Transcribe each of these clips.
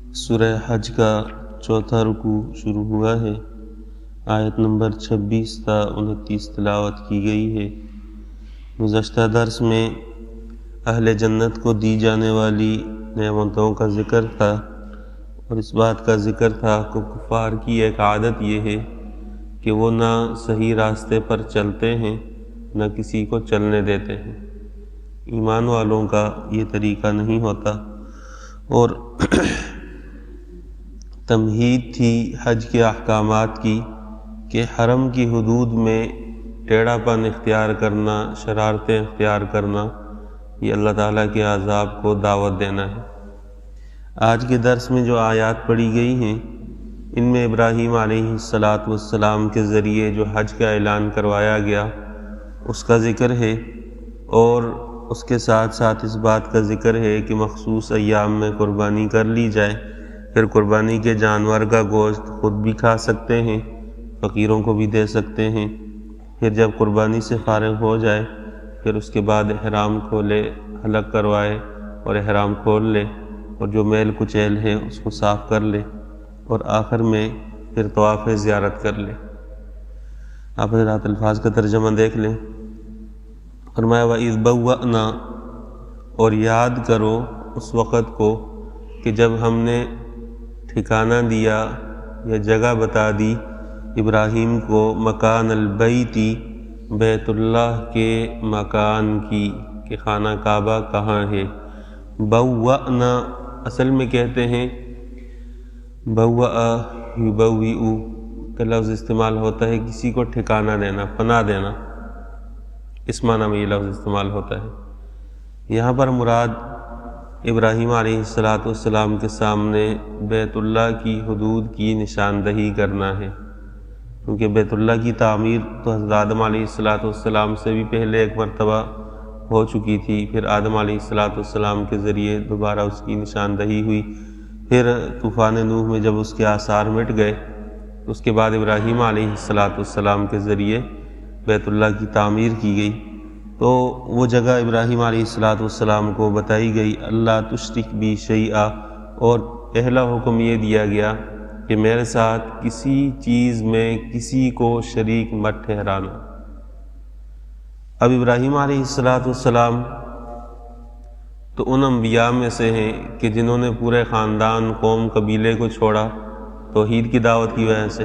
سورہ حج کا چوتھا رکوع شروع ہوا ہے۔ آیت نمبر 26 تا 29 تلاوت کی گئی ہے۔ گزشتہ درس میں اہل جنت کو دی جانے والی نعمتوں کا ذکر تھا، اور اس بات کا ذکر تھا کہ کفار کی ایک عادت یہ ہے کہ وہ نہ صحیح راستے پر چلتے ہیں نہ کسی کو چلنے دیتے ہیں۔ ایمان والوں کا یہ طریقہ نہیں ہوتا۔ اور تمہید تھی حج کے احکامات کی کہ حرم کی حدود میں ٹیڑھا پن اختیار کرنا، شرارتیں اختیار کرنا، یہ اللہ تعالیٰ کے عذاب کو دعوت دینا ہے۔ آج کے درس میں جو آیات پڑھی گئی ہیں ان میں ابراہیم علیہ السلام کے ذریعے جو حج کا اعلان کروایا گیا اس کا ذکر ہے، اور اس کے ساتھ ساتھ اس بات کا ذکر ہے کہ مخصوص ایام میں قربانی کر لی جائے۔ پھر قربانی کے جانور کا گوشت خود بھی کھا سکتے ہیں، فقیروں کو بھی دے سکتے ہیں۔ پھر جب قربانی سے فارغ ہو جائے پھر اس کے بعد احرام کھولے، حلق کروائے اور احرام کھول لے، اور جو میل کچیل ہے اس کو صاف کر لے، اور آخر میں پھر طواف زیارت کر لے۔ آپ حضرات الفاظ کا ترجمہ دیکھ لیں۔ فرمایا وَإِذْ بَوَّأْنَا، اور یاد کرو اس وقت کو کہ جب ہم نے ٹھکانہ دیا یا جگہ بتا دی ابراہیم کو مکان البیتی، بیت اللہ کے مکان کی، کہ خانہ کعبہ کہاں ہے۔ بوّأنا اصل میں کہتے ہیں بوّأ یبوّئ کا لفظ استعمال ہوتا ہے کسی کو ٹھکانہ دینا، پناہ دینا، اس معنی میں یہ لفظ استعمال ہوتا ہے۔ یہاں پر مراد ابراہیم علیہ السلام کے سامنے بیت اللہ کی حدود کی نشاندہی کرنا ہے، کیونکہ بیت اللہ کی تعمیر تو حضرت آدم علیہ السلام سے بھی پہلے ایک مرتبہ ہو چکی تھی، پھر آدم علیہ السلام کے ذریعے دوبارہ اس کی نشاندہی ہوئی، پھر طوفان نوح میں جب اس کے آثار مٹ گئے اس کے بعد ابراہیم علیہ السلام کے ذریعے بیت اللہ کی تعمیر کی گئی۔ تو وہ جگہ ابراہیم علیہ السلام کو بتائی گئی، اللہ تشرک بی شیئا، اور پہلا حکم یہ دیا گیا کہ میرے ساتھ کسی چیز میں کسی کو شریک مت ٹھہرانا۔ اب ابراہیم علیہ السلام تو ان انبیاء میں سے ہیں کہ جنہوں نے پورے خاندان، قوم، قبیلے کو چھوڑا توحید کی دعوت کی وجہ سے۔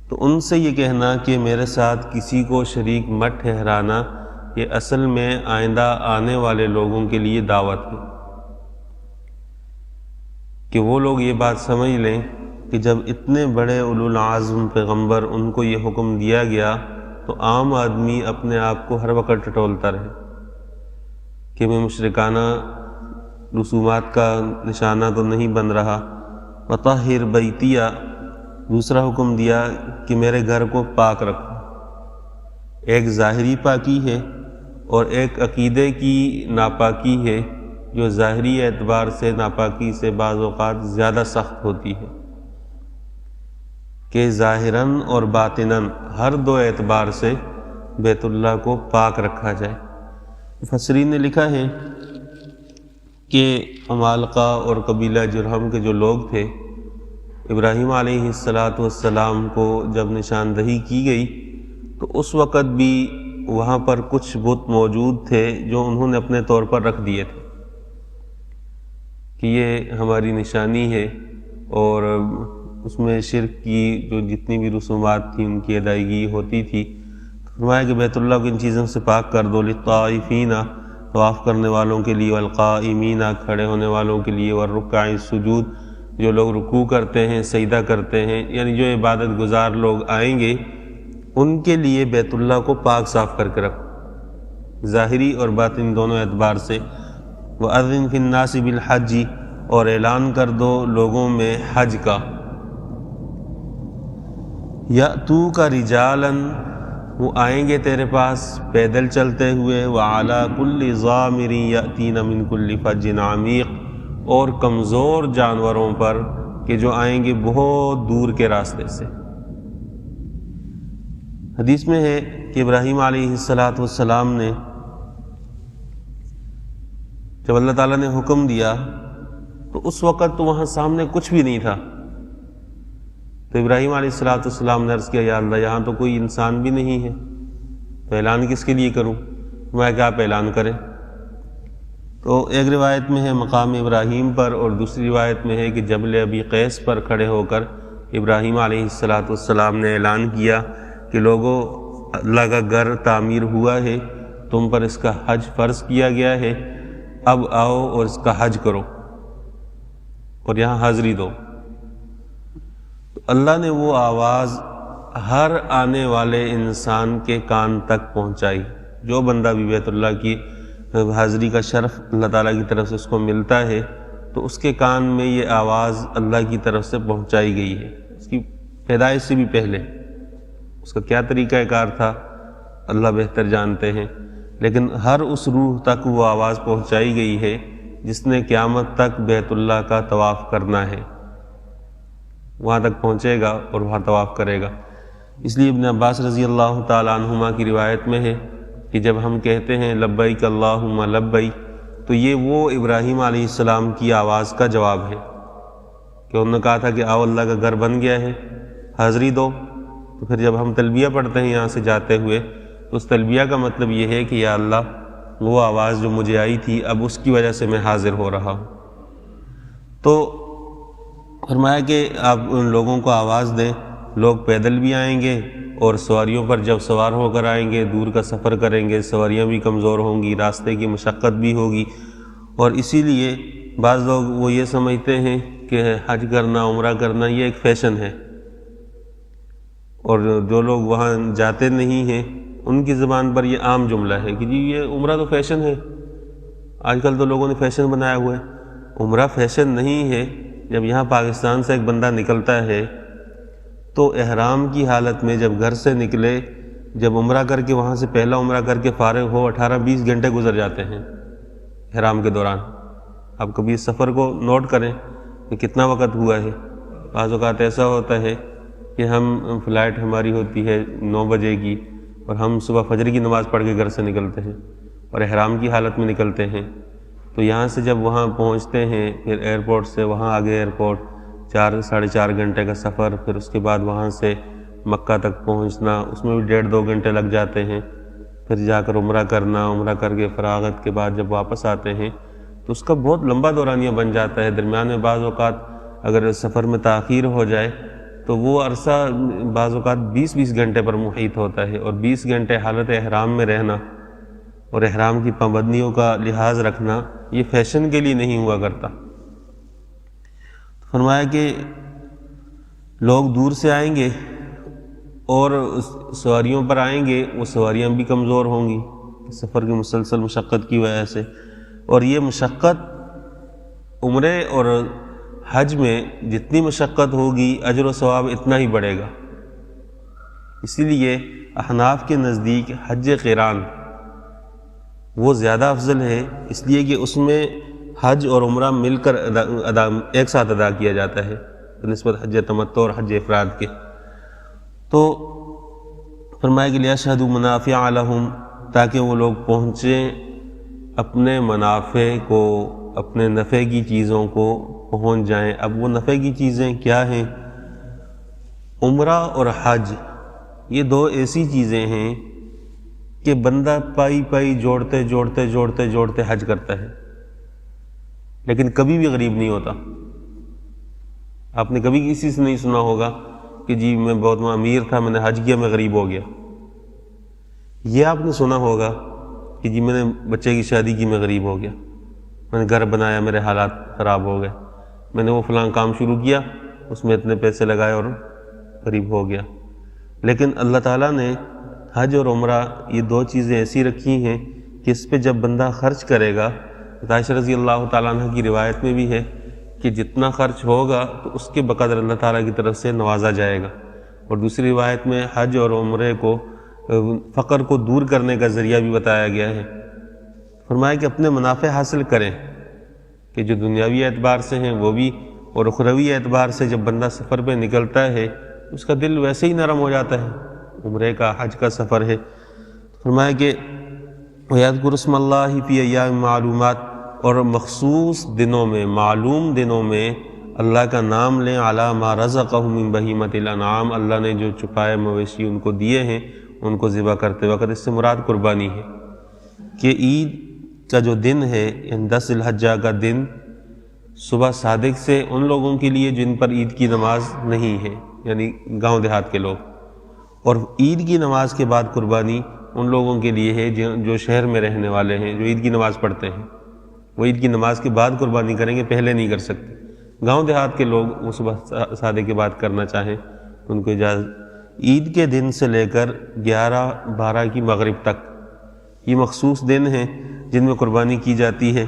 تو ان سے یہ کہنا کہ میرے ساتھ کسی کو شریک مت ٹھہرانا، یہ اصل میں آئندہ آنے والے لوگوں کے لیے دعوت ہے، کہ وہ لوگ یہ بات سمجھ لیں کہ جب اتنے بڑے اولو العزم پیغمبر ان کو یہ حکم دیا گیا تو عام آدمی اپنے آپ کو ہر وقت ٹٹولتا رہے کہ میں مشرکانہ رسومات کا نشانہ تو نہیں بن رہا۔ وطہر بیتیہ، دوسرا حکم دیا کہ میرے گھر کو پاک رکھو۔ ایک ظاہری پاکی ہے اور ایک عقیدے کی ناپاکی ہے، جو ظاہری اعتبار سے ناپاکی سے بعض اوقات زیادہ سخت ہوتی ہے، کہ ظاہراً اور باطناً ہر دو اعتبار سے بیت اللہ کو پاک رکھا جائے۔ مفسرین نے لکھا ہے کہ عمالقہ اور قبیلہ جرہم کے جو لوگ تھے، ابراہیم علیہ السلام کو جب نشاندہی کی گئی تو اس وقت بھی وہاں پر کچھ بت موجود تھے جو انہوں نے اپنے طور پر رکھ دیے تھے کہ یہ ہماری نشانی ہے، اور اس میں شرک کی جو جتنی بھی رسومات تھیں ان کی ادائیگی ہوتی تھی۔ فرمایا کہ بیت اللہ کو ان چیزوں سے پاک کر دو، للطائفین، طواف کرنے والوں کے لیے، والقائمین، کھڑے ہونے والوں کے لیے، والرکع السجود، جو لوگ رکوع کرتے ہیں، سجدہ کرتے ہیں، یعنی جو عبادت گزار لوگ آئیں گے ان کے لیے بیت اللہ کو پاک صاف کر کے رکھو، ظاہری اور باطن دونوں اعتبار سے۔ وَأَذِّن فِي النَّاسِ بِالْحَجِّ، اور اعلان کر دو لوگوں میں حج کا۔ یأتوک رجالاً، وہ آئیں گے تیرے پاس پیدل چلتے ہوئے، وَعَلَى كُلِّ ضَامِرٍ يَأْتِينَ مِنْ كُلِّ فَجٍّ عَمِيقٍ، اور کمزور جانوروں پر کہ جو آئیں گے بہت دور کے راستے سے۔ حدیث میں ہے کہ ابراہیم علیہ السلام نے جب اللہ تعالیٰ نے حکم دیا تو اس وقت تو وہاں سامنے کچھ بھی نہیں تھا. تو ابراہیم علیہ السلام نے عرض کیا یا اللہ یہاں تو کوئی انسان بھی نہیں ہے، تو اعلان کس کے لیے کروں؟ میں کہ آپ اعلان کریں. تو ایک روایت میں ہے مقام ابراہیم پر، اور دوسری روایت میں ہے کہ جبل ابی قیس پر کھڑے ہو کر ابراہیم علیہ السلام نے اعلان کیا کہ لوگوں، اللہ کا گھر تعمیر ہوا ہے، تم پر اس کا حج فرض کیا گیا ہے، اب آؤ اور اس کا حج کرو اور یہاں حاضری دو. تو اللہ نے وہ آواز ہر آنے والے انسان کے کان تک پہنچائی. جو بندہ بھی بیت اللہ کی حاضری کا شرف اللہ تعالیٰ کی طرف سے اس کو ملتا ہے تو اس کے کان میں یہ آواز اللہ کی طرف سے پہنچائی گئی ہے. اس کی پیدائش سے بھی پہلے اس کا کیا طریقہ کار تھا اللہ بہتر جانتے ہیں، لیکن ہر اس روح تک وہ آواز پہنچائی گئی ہے جس نے قیامت تک بیت اللہ کا طواف کرنا ہے، وہاں تک پہنچے گا اور وہاں طواف کرے گا. اس لیے ابن عباس رضی اللہ تعالیٰ عنہما کی روایت میں ہے کہ جب ہم کہتے ہیں لبیک اللہم لبیک، تو یہ وہ ابراہیم علیہ السلام کی آواز کا جواب ہے کہ انہوں نے کہا تھا کہ آؤ اللہ کا گھر بن گیا ہے، حاضری دو. تو پھر جب ہم تلبیہ پڑھتے ہیں یہاں سے جاتے ہوئے تو اس تلبیہ کا مطلب یہ ہے کہ یا اللہ وہ آواز جو مجھے آئی تھی اب اس کی وجہ سے میں حاضر ہو رہا ہوں. تو فرمایا کہ آپ ان لوگوں کو آواز دیں، لوگ پیدل بھی آئیں گے اور سواریوں پر جب سوار ہو کر آئیں گے دور کا سفر کریں گے، سواریاں بھی کمزور ہوں گی، راستے کی مشقت بھی ہوگی. اور اسی لیے بعض لوگ وہ یہ سمجھتے ہیں کہ حج کرنا، عمرہ کرنا یہ ایک فیشن ہے، اور جو لوگ وہاں جاتے نہیں ہیں ان کی زبان پر یہ عام جملہ ہے کہ جی یہ عمرہ تو فیشن ہے. آج کل تو لوگوں نے فیشن بنایا ہوا ہے. عمرہ فیشن نہیں ہے. جب یہاں پاکستان سے ایک بندہ نکلتا ہے تو احرام کی حالت میں جب گھر سے نکلے، جب عمرہ کر کے وہاں سے پہلا عمرہ کر کے فارغ ہو 18-20 گھنٹے گزر جاتے ہیں احرام کے دوران. آپ کبھی اس سفر کو نوٹ کریں کہ کتنا وقت ہوا ہے. بعض اوقات ایسا ہوتا ہے کہ ہم فلائٹ ہماری ہوتی ہے 9 بجے کی اور ہم صبح فجر کی نماز پڑھ کے گھر سے نکلتے ہیں اور احرام کی حالت میں نکلتے ہیں. تو یہاں سے جب وہاں پہنچتے ہیں پھر ایئرپورٹ سے وہاں آگے ایئرپورٹ 4-4.5 گھنٹے کا سفر، پھر اس کے بعد وہاں سے مکہ تک پہنچنا، اس میں بھی 1.5-2 گھنٹے لگ جاتے ہیں. پھر جا کر عمرہ کرنا، عمرہ کر کے فراغت کے بعد جب واپس آتے ہیں تو اس کا بہت لمبا دورانیہ بن جاتا ہے. درمیان میں بعض اوقات اگر سفر میں تاخیر ہو جائے تو وہ عرصہ بعض اوقات 20-20 گھنٹے پر محیط ہوتا ہے، اور 20 گھنٹے حالت احرام میں رہنا اور احرام کی پابندیوں کا لحاظ رکھنا یہ فیشن کے لیے نہیں ہوا کرتا. فرمایا کہ لوگ دور سے آئیں گے اور سواریوں پر آئیں گے، وہ سواریاں بھی کمزور ہوں گی سفر کی مسلسل مشقت کی وجہ سے، اور یہ مشقت عمرے اور حج میں جتنی مشقت ہوگی اجر و ثواب اتنا ہی بڑھے گا. اسی لیے احناف کے نزدیک حج قران وہ زیادہ افضل ہے، اس لیے کہ اس میں حج اور عمرہ مل کر ایک ساتھ ادا کیا جاتا ہے بنسبت حج تمتع اور حج افراد کے. تو فرمایا کہ لیشہدوا منافع لہم، تاکہ وہ لوگ پہنچیں اپنے منافع کو، اپنے نفع کی چیزوں کو پہنچ جائیں. اب وہ نفع کی چیزیں کیا ہیں؟ عمرہ اور حج یہ 2 ایسی چیزیں ہیں کہ بندہ پائی جوڑتے حج کرتا ہے لیکن کبھی بھی غریب نہیں ہوتا. آپ نے کبھی کسی سے نہیں سنا ہوگا کہ جی میں بہت امیر تھا، میں نے حج کیا، میں غریب ہو گیا. یہ آپ نے سنا ہوگا کہ جی میں نے بچے کی شادی کی، میں غریب ہو گیا، میں نے گھر بنایا، میرے حالات خراب ہو گئے، میں نے وہ فلاں کام شروع کیا، اس میں اتنے پیسے لگائے اور غریب ہو گیا. لیکن اللہ تعالیٰ نے حج اور عمرہ یہ 2 چیزیں ایسی رکھی ہیں کہ اس پہ جب بندہ خرچ کرے گا، عائشہ رضی اللہ تعالیٰ عنہ کی روایت میں بھی ہے کہ جتنا خرچ ہوگا تو اس کے بقدر اللہ تعالیٰ کی طرف سے نوازا جائے گا. اور دوسری روایت میں حج اور عمرے کو فقر کو دور کرنے کا ذریعہ بھی بتایا گیا ہے. فرمایا کہ اپنے منافع حاصل کریں کہ جو دنیاوی اعتبار سے ہیں وہ بھی، اور اخروی اعتبار سے جب بندہ سفر پہ نکلتا ہے اس کا دل ویسے ہی نرم ہو جاتا ہے. عمرے کا، حج کا سفر ہے. فرمایا کہ وَيَذْكُرُ اسْمَ اللَّهِ فِي أَيَّامٍ مَّعْلُومَاتٍ، اور مخصوص دنوں میں، معلوم دنوں میں اللہ کا نام لیں، علی ما رزقہم من بہیمۃ الانعام، اللہ نے جو چپائے مویشی ان کو دیے ہیں ان کو ذبح کرتے وقت۔ اس سے مراد قربانی ہے کہ عید کا جو دن ہے، یعنی 10 ذی الحجہ کا دن، صبح صادق سے ان لوگوں کے لیے جن پر عید کی نماز نہیں ہے، یعنی گاؤں دیہات کے لوگ، اور عید کی نماز کے بعد قربانی ان لوگوں کے لیے ہے جو شہر میں رہنے والے ہیں، جو عید کی نماز پڑھتے ہیں۔ وہ عید کی نماز کے بعد قربانی کریں گے، پہلے نہیں کر سکتے۔ گاؤں دیہات کے لوگ وہ صبح صادق کے بعد کرنا چاہیں ان کو اجازت۔ عید کے دن سے لے کر 11-12 کی مغرب تک یہ مخصوص دن ہیں جن میں قربانی کی جاتی ہے۔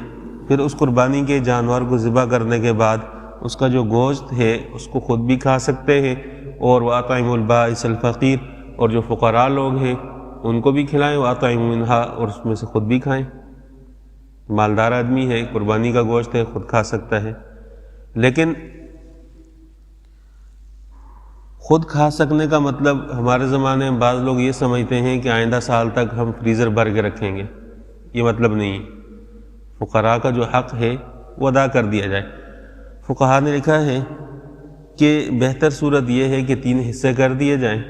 پھر اس قربانی کے جانور کو ذبح کرنے کے بعد اس کا جو گوشت ہے اس کو خود بھی کھا سکتے ہیں، اور وَأَطْعِمُوا الْبَائِسَ الْفَقِيرَ، اور جو فقراء لوگ ہیں ان کو بھی کھلائیں، وَأَطْعِمُوا مِنْهَا، اور اس میں سے خود بھی کھائیں۔ مالدار آدمی ہے، قربانی کا گوشت ہے، خود کھا سکتا ہے۔ لیکن خود کھا سکنے کا مطلب ہمارے زمانے میں بعض لوگ یہ سمجھتے ہیں کہ آئندہ سال تک ہم فریزر بھر کے رکھیں گے، یہ مطلب نہیں ہے۔ فقراء کا جو حق ہے وہ ادا کر دیا جائے۔ فقہاء نے لکھا ہے کہ بہتر صورت یہ ہے کہ 3 حصے کر دیے جائیں،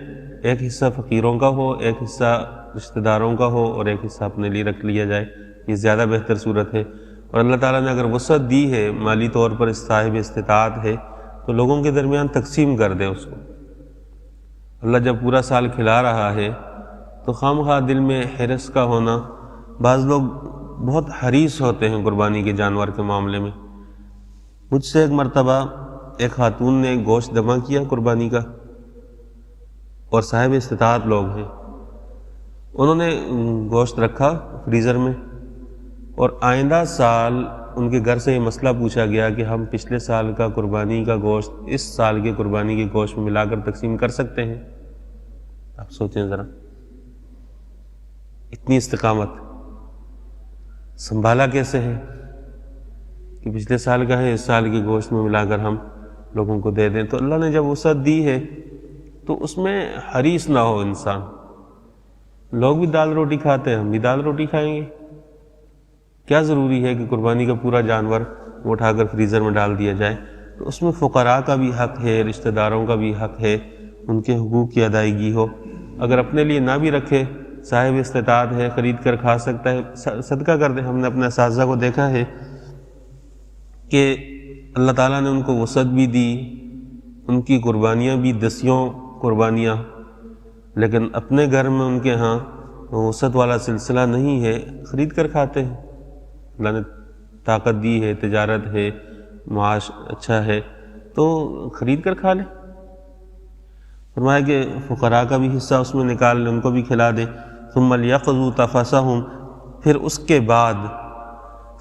ایک حصہ فقیروں کا ہو، ایک حصہ رشتہ داروں کا ہو، اور ایک حصہ اپنے لیے رکھ لیا جائے۔ یہ زیادہ بہتر صورت ہے۔ اور اللہ تعالیٰ نے اگر وسعت دی ہے، مالی طور پر صاحب استطاعت ہے، تو لوگوں کے درمیان تقسیم کر دیں اس کو۔ اللہ جب پورا سال کھلا رہا ہے تو خواہ دل میں حرص کا ہونا، بعض لوگ بہت حریص ہوتے ہیں قربانی کے جانور کے معاملے میں۔ مجھ سے ایک مرتبہ ایک خاتون نے گوشت جمع کیا قربانی کا، اور صاحب استطاعت لوگ ہیں، انہوں نے گوشت رکھا فریزر میں، اور آئندہ سال ان کے گھر سے یہ مسئلہ پوچھا گیا کہ ہم پچھلے سال کا قربانی کا گوشت اس سال کے قربانی کے گوشت میں ملا کر تقسیم کر سکتے ہیں؟ آپ سوچیں ذرا، اتنی استقامت سنبھالا کیسے ہے کہ پچھلے سال کا ہے، اس سال کے گوشت میں ملا کر ہم لوگوں کو دے دیں۔ تو اللہ نے جب وسعت دی ہے تو اس میں حریص نہ ہو انسان۔ لوگ بھی دال روٹی کھاتے ہیں، ہم بھی دال روٹی کھائیں گے، کیا ضروری ہے کہ قربانی کا پورا جانور وہ اٹھا کر فریزر میں ڈال دیا جائے؟ تو اس میں فقراء کا بھی حق ہے، رشتہ داروں کا بھی حق ہے، ان کے حقوق کی ادائیگی ہو۔ اگر اپنے لیے نہ بھی رکھے، صاحب استطاعت ہے، خرید کر کھا سکتا ہے، صدقہ کر دے۔ ہم نے اپنے اساتذہ کو دیکھا ہے کہ اللہ تعالیٰ نے ان کو وسعت بھی دی، ان کی قربانیاں بھی 10 قربانیاں، لیکن اپنے گھر میں ان کے ہاں وسعت والا سلسلہ نہیں ہے، خرید کر کھاتے ہیں۔ اللہ نے طاقت دی ہے، تجارت ہے، معاش اچھا ہے، تو خرید کر کھا لیں۔ فرمایا کہ فقراء کا بھی حصہ اس میں نکال لیں، ان کو بھی کھلا دیں۔ ثم لیقضوا تفثہم، پھر اس کے بعد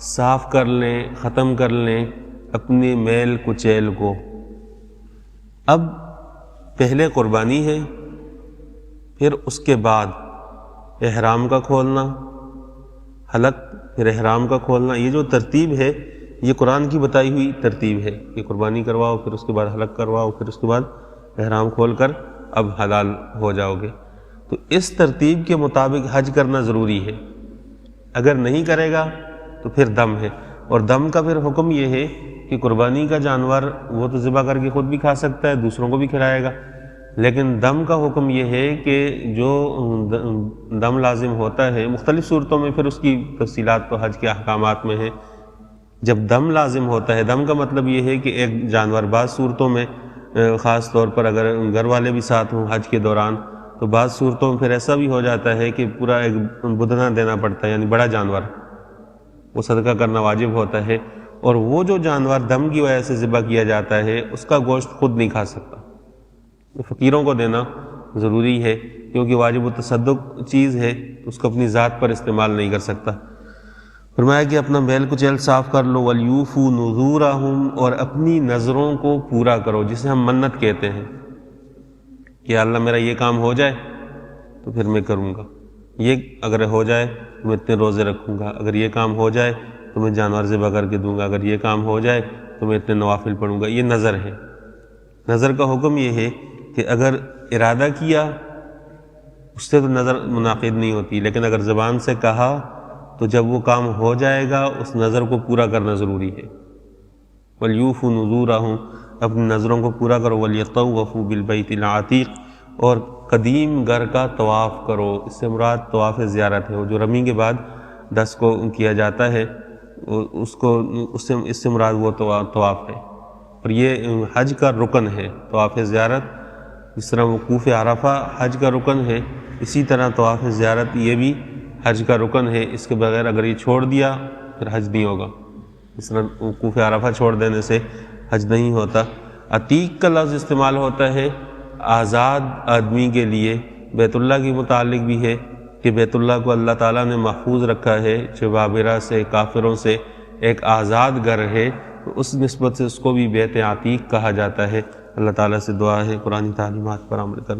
صاف کر لیں، ختم کر لیں اپنی میل کچیل کو۔ اب پہلے قربانی ہے، پھر اس کے بعد احرام کا کھولنا، حلق، پھر احرام کا کھولنا۔ یہ جو ترتیب ہے یہ قرآن کی بتائی ہوئی ترتیب ہے کہ قربانی کرواؤ، پھر اس کے بعد حلق کرواؤ، پھر اس کے بعد احرام کھول کر اب حلال ہو جاؤ گے۔ تو اس ترتیب کے مطابق حج کرنا ضروری ہے۔ اگر نہیں کرے گا تو پھر دم ہے، اور دم کا پھر حکم یہ ہے کہ قربانی کا جانور وہ تو ذبح کر کے خود بھی کھا سکتا ہے، دوسروں کو بھی کھلائے گا، لیکن دم کا حکم یہ ہے کہ جو دم لازم ہوتا ہے مختلف صورتوں میں، پھر اس کی تفصیلات تو حج کے احکامات میں ہیں۔ جب دم لازم ہوتا ہے، دم کا مطلب یہ ہے کہ ایک جانور، بعض صورتوں میں خاص طور پر اگر گھر والے بھی ساتھ ہوں حج کے دوران، تو بعض صورتوں میں پھر ایسا بھی ہو جاتا ہے کہ پورا ایک بدنہ دینا پڑتا ہے، یعنی بڑا جانور، وہ صدقہ کرنا واجب ہوتا ہے، اور وہ جو جانور دم کی وجہ سے ذبح کیا جاتا ہے اس کا گوشت خود نہیں کھا سکتا، فقیروں کو دینا ضروری ہے، کیونکہ واجب التصدق چیز ہے، اس کو اپنی ذات پر استعمال نہیں کر سکتا۔ فرمایا کہ اپنا بیل کچیل صاف کر لو، وَلْيُوفُوا نُذُورَهُمْ، اور اپنی نظروں کو پورا کرو، جسے ہم منت کہتے ہیں کہ اللہ میرا یہ کام ہو جائے تو پھر میں کروں گا، یہ اگر ہو جائے تو میں اتنے روزے رکھوں گا، اگر یہ کام ہو جائے تو میں جانور ذبح کر کے دوں گا، اگر یہ کام ہو جائے تو میں اتنے نوافل پڑھوں گا۔ یہ نظر ہے۔ نظر کا حکم یہ ہے کہ اگر ارادہ کیا اس سے تو نظر منعقد نہیں ہوتی، لیکن اگر زبان سے کہا تو جب وہ کام ہو جائے گا اس نظر کو پورا کرنا ضروری ہے۔ وَلْيُوفُوا نُذُورَهُمْ، اپنی نظروں کو پورا کرو۔ وَلْيَطَّوَّفُوا بِالْبَيْتِ الْعَتِيقِ، اور قدیم گھر کا طواف کرو۔ اس سے مراد طواف زیارت ہے، وہ جو رمی کے بعد 10 کو کیا جاتا ہے، اس سے مراد وہ طواف ہے، اور یہ حج کا رکن ہے طواف زیارت۔ جس طرح وقوف عرفہ حج کا رکن ہے، اسی طرح طواف زیارت یہ بھی حج کا رکن ہے۔ اس کے بغیر اگر یہ چھوڑ دیا پھر حج نہیں ہوگا۔ اس طرح وقوف عرفہ چھوڑ دینے سے حج نہیں ہوتا۔ عتیق کا لفظ استعمال ہوتا ہے آزاد آدمی کے لیے، بیت اللہ کے متعلق بھی ہے کہ بیت اللہ کو اللہ تعالیٰ نے محفوظ رکھا ہے جبابرہ سے، کافروں سے، ایک آزاد گھر ہے، تو اس نسبت سے اس کو بھی بیت عتیق کہا جاتا ہے۔ اللہ تعالیٰ سے دعا ہے قرآن تعلیمات پر عمل کرنا۔